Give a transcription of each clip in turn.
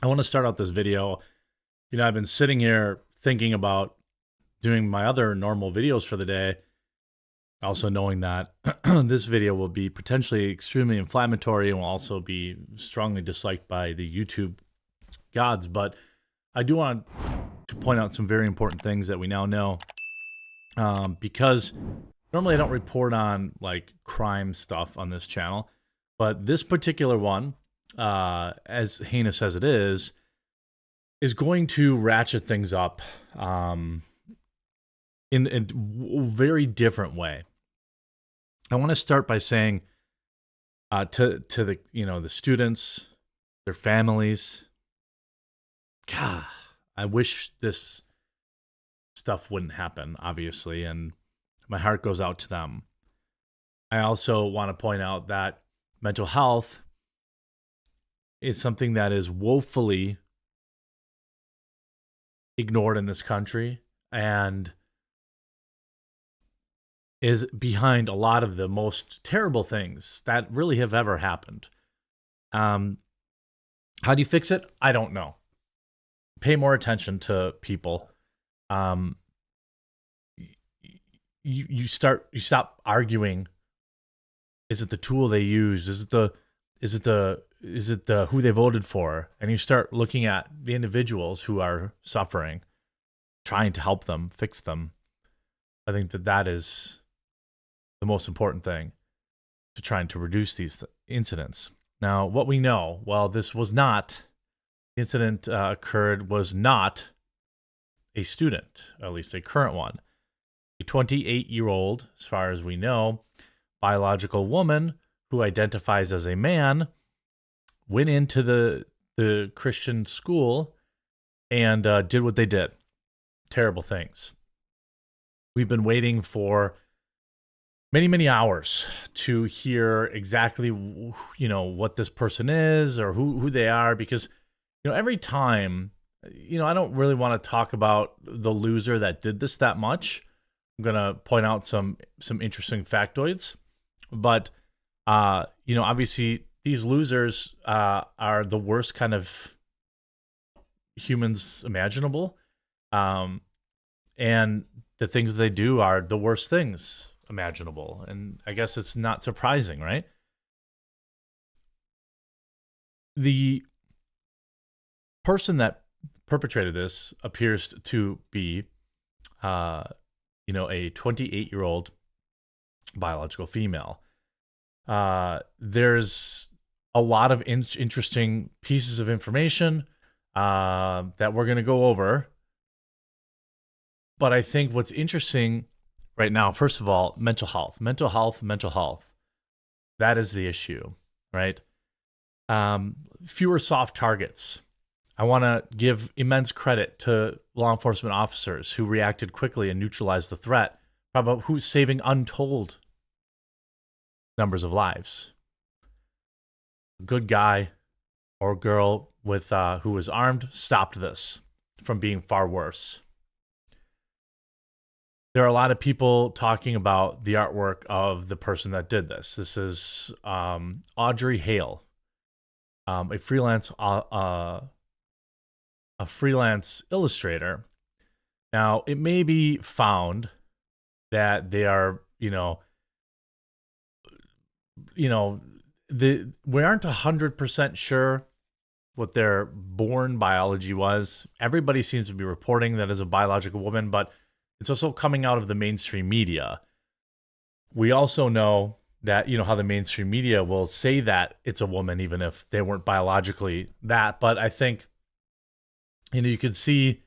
I want to start out this video. I've been sitting here thinking about doing my other normal videos for the day, also knowing that this video will be potentially extremely inflammatory and will also be strongly disliked by the YouTube gods. But I do want to point out some very important things that we now know, because normally I don't report on like crime stuff on this channel, but this particular one, as heinous as it is going to ratchet things up in a very different way. I want to start by saying to the the students, their families, God, I wish this stuff wouldn't happen, obviously, and my heart goes out to them. I also want to point out that mental health is something that is woefully ignored in this country and is behind a lot of the most terrible things that really have ever happened. How do you fix it? I don't know. Pay more attention to people. You stop arguing. Is it the tool they use? Is it the who they voted for? And you start looking at the individuals who are suffering, trying to help them, fix them. I think that is the most important thing to trying to reduce these incidents. Now, what we know, well, this was not, the incident occurred was not a student, at least a current one. A 28-year-old, as far as we know, biological woman who identifies as a man went into the Christian school and did what they did. Terrible things. We've been waiting for many, many hours to hear exactly, what this person is or who they are, because, every time, I don't really want to talk about the loser that did this that much. I'm going to point out some interesting factoids, but, obviously these losers are the worst kind of humans imaginable. And the things they do are the worst things imaginable. And I guess it's not surprising, right? The person that perpetrated this appears to be, a 28-year-old biological female. There's a lot of interesting pieces of information that we're going to go over. But I think what's interesting right now, first of all, mental health. That is the issue, right? Fewer soft targets. I want to give immense credit to law enforcement officers who reacted quickly and neutralized the threat, who's saving untold numbers of lives. A good guy or girl with who was armed stopped this from being far worse. There are a lot of people talking about the artwork of the person that did this. This is Audrey Hale, a freelance illustrator. Now, it may be found that they are, we aren't 100% sure what their born biology was. Everybody seems to be reporting that as a biological woman, but it's also coming out of the mainstream media. We also know that, how the mainstream media will say that it's a woman, even if they weren't biologically that. But I think, you could see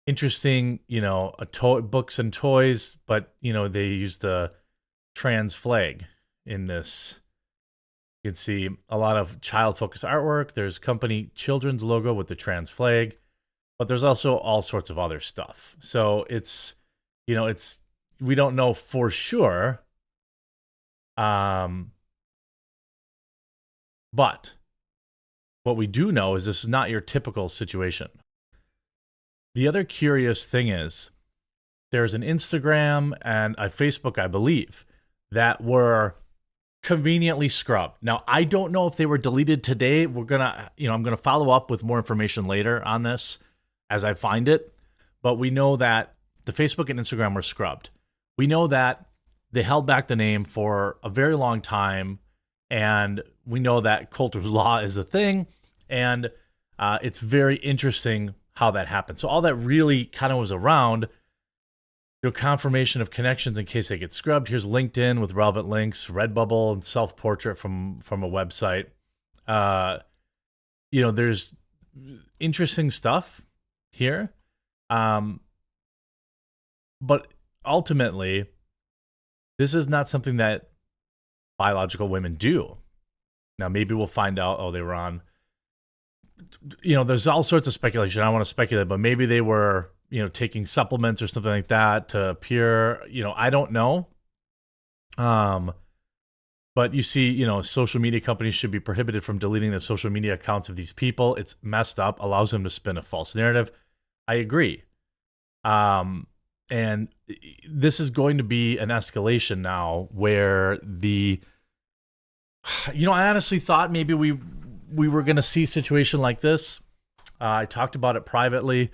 interesting, books and toys, but, they use the trans flag in this. You can see a lot of child-focused artwork. There's company children's logo with the trans flag. But there's also all sorts of other stuff. So it's, we don't know for sure. But what we do know is this is not your typical situation. The other curious thing is there's an Instagram and a Facebook, I believe, that were conveniently scrubbed. Now, I don't know if they were deleted today. I'm gonna follow up with more information later on this as I find it. But we know that the Facebook and Instagram were scrubbed. We know that they held back the name for a very long time, and we know that Coulter's Law is a thing, and it's very interesting how that happened. So all that really kind of was around, confirmation of connections in case they get scrubbed. Here's LinkedIn with relevant links, Redbubble, and self-portrait from a website. There's interesting stuff here. But ultimately, this is not something that biological women do. Now, maybe we'll find out, they were on, there's all sorts of speculation. I don't want to speculate, but maybe they were, taking supplements or something like that to appear, I don't know. But you see, social media companies should be prohibited from deleting the social media accounts of these people. It's messed up, allows them to spin a false narrative. I agree. And this is going to be an escalation now where I honestly thought maybe we were going to see a situation like this. I talked about it privately.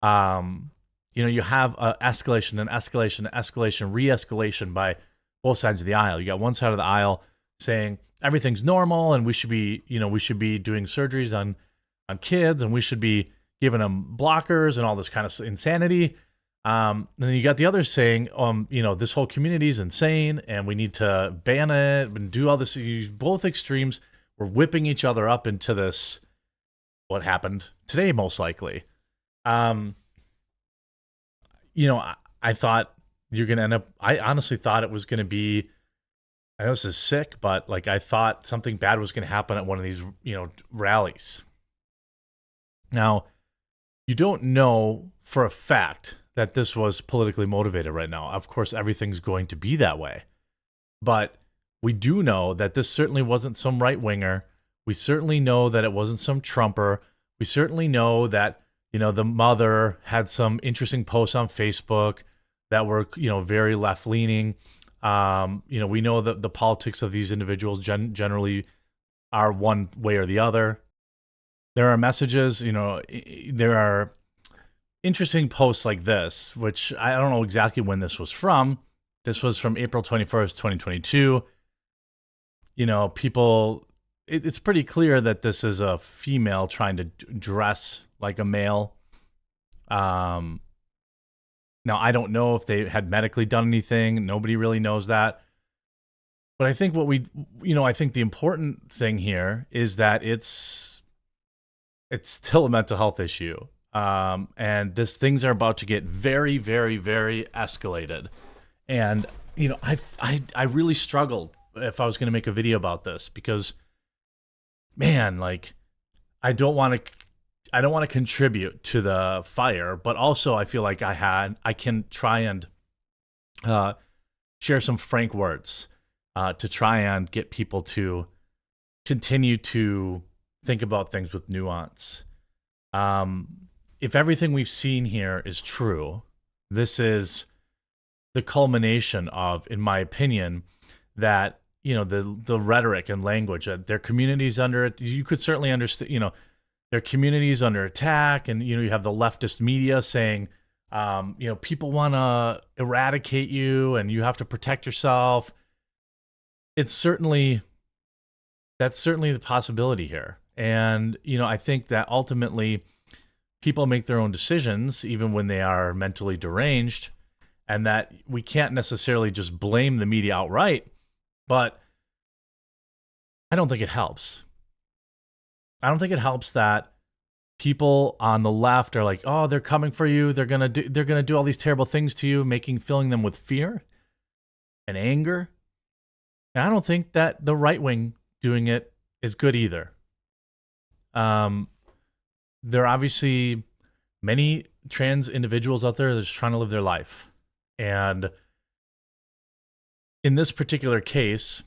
You have escalation, re-escalation by both sides of the aisle. You got one side of the aisle saying everything's normal and we should be doing surgeries on kids and we should be giving them blockers and all this kind of insanity. And then you got the others saying, this whole community is insane and we need to ban it and do all this. Both extremes were whipping each other up into this, what happened today, most likely. I thought you're going to end up, I honestly thought it was going to be, I know this is sick, but I thought something bad was going to happen at one of these, rallies. Now, you don't know for a fact that this was politically motivated right now. Of course, everything's going to be that way. But we do know that this certainly wasn't some right-winger. We certainly know that it wasn't some Trumper. We certainly know that, the mother had some interesting posts on Facebook that were, very left-leaning. We know that the politics of these individuals generally are one way or the other. There are messages, there are interesting posts like this, which I don't know exactly when this was from. This was from April 21st, 2022. People, it's pretty clear that this is a female trying to dress like a male. Now, I don't know if they had medically done anything. Nobody really knows that. But I think I think the important thing here is that it's still a mental health issue. And things are about to get very, very, very escalated. And, I really struggled if I was going to make a video about this because, man, I don't want to contribute to the fire, but also I feel like I can try and share some frank words to try and get people to continue to think about things with nuance. If everything we've seen here is true, this is the culmination of, in my opinion, that, the rhetoric and language, their communities under it. You could certainly understand, their communities under attack. And, you have the leftist media saying, people want to eradicate you and you have to protect yourself. That's certainly the possibility here. And, I think that ultimately people make their own decisions, even when they are mentally deranged, and that we can't necessarily just blame the media outright, but I don't think it helps. I don't think it helps that people on the left are like, oh, they're coming for you. They're going to do all these terrible things to you, filling them with fear and anger. And I don't think that the right wing doing it is good either. There are obviously many trans individuals out there that's trying to live their life. And in this particular case,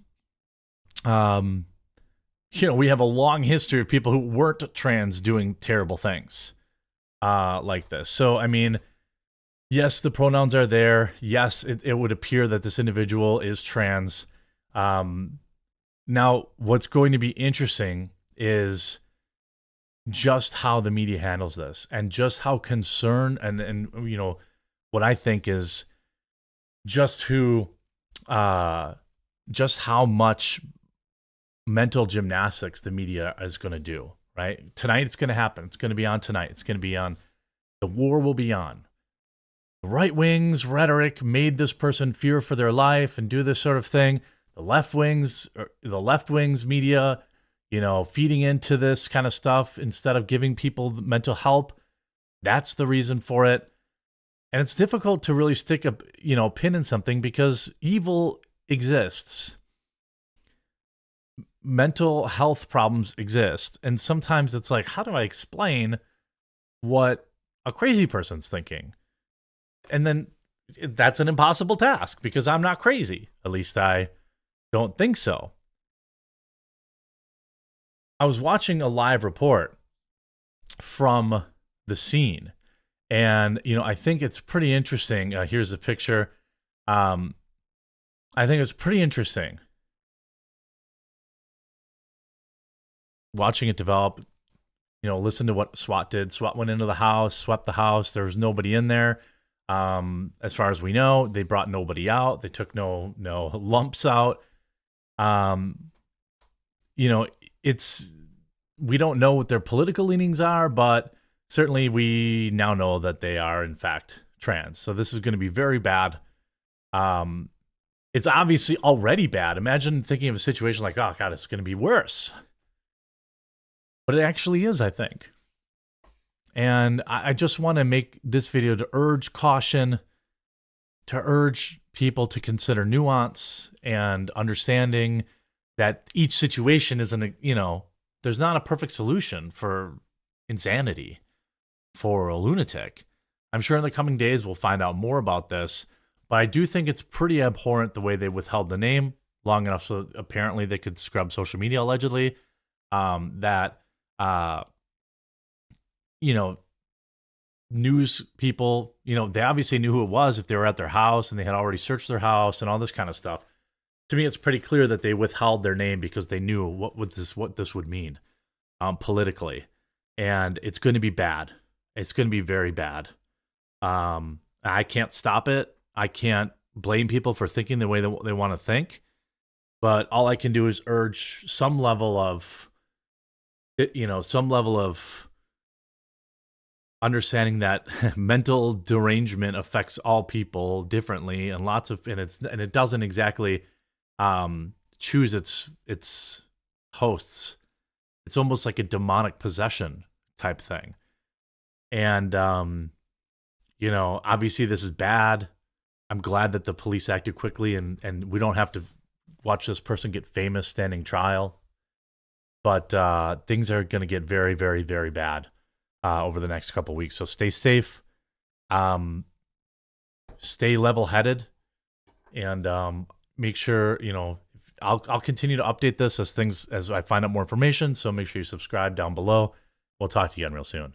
we have a long history of people who weren't trans doing terrible things like this. So, I mean, yes, the pronouns are there. Yes, it would appear that this individual is trans. Now, what's going to be interesting is just how the media handles this, and just how concerned, and what I think is just just how much mental gymnastics the media is going to do. Right tonight, it's going to happen. It's going to be on tonight. It's going to be on. The war will be on. The right wing's rhetoric made this person fear for their life and do this sort of thing. The left wing's media, feeding into this kind of stuff instead of giving people mental help. That's the reason for it. And it's difficult to really stick a pin in something because evil exists. Mental health problems exist. And sometimes it's like, how do I explain what a crazy person's thinking? And then that's an impossible task because I'm not crazy. At least I don't think so. I was watching a live report from the scene, and I think it's pretty interesting. Here's a picture. I think it's pretty interesting watching it develop. Listen to what SWAT did. SWAT went into the house, swept the house. There was nobody in there. As far as we know, they brought nobody out. They took no lumps out. We don't know what their political leanings are, but certainly we now know that they are in fact trans. So this is going to be very bad. It's obviously already bad. Imagine thinking of a situation like, oh God, it's going to be worse. But it actually is, I think. And I just want to make this video to urge caution, to urge people to consider nuance and understanding that each situation isn't, there's not a perfect solution for insanity, for a lunatic. I'm sure in the coming days we'll find out more about this, but I do think it's pretty abhorrent the way they withheld the name long enough so apparently they could scrub social media, allegedly, news people, they obviously knew who it was if they were at their house and they had already searched their house and all this kind of stuff. To me, it's pretty clear that they withheld their name because they knew what this would mean politically. And it's going to be bad. It's going to be very bad. I can't stop it. I can't blame people for thinking the way that they want to think. But all I can do is urge some level of understanding that mental derangement affects all people differently, and it doesn't exactly choose its hosts. It's almost like a demonic possession type thing. And obviously this is bad. I'm glad that the police acted quickly and we don't have to watch this person get famous standing trial. But things are going to get very, very, very bad over the next couple of weeks. So stay safe, stay level-headed, and make sure I'll continue to update this as I find out more information. So make sure you subscribe down below. We'll talk to you again real soon.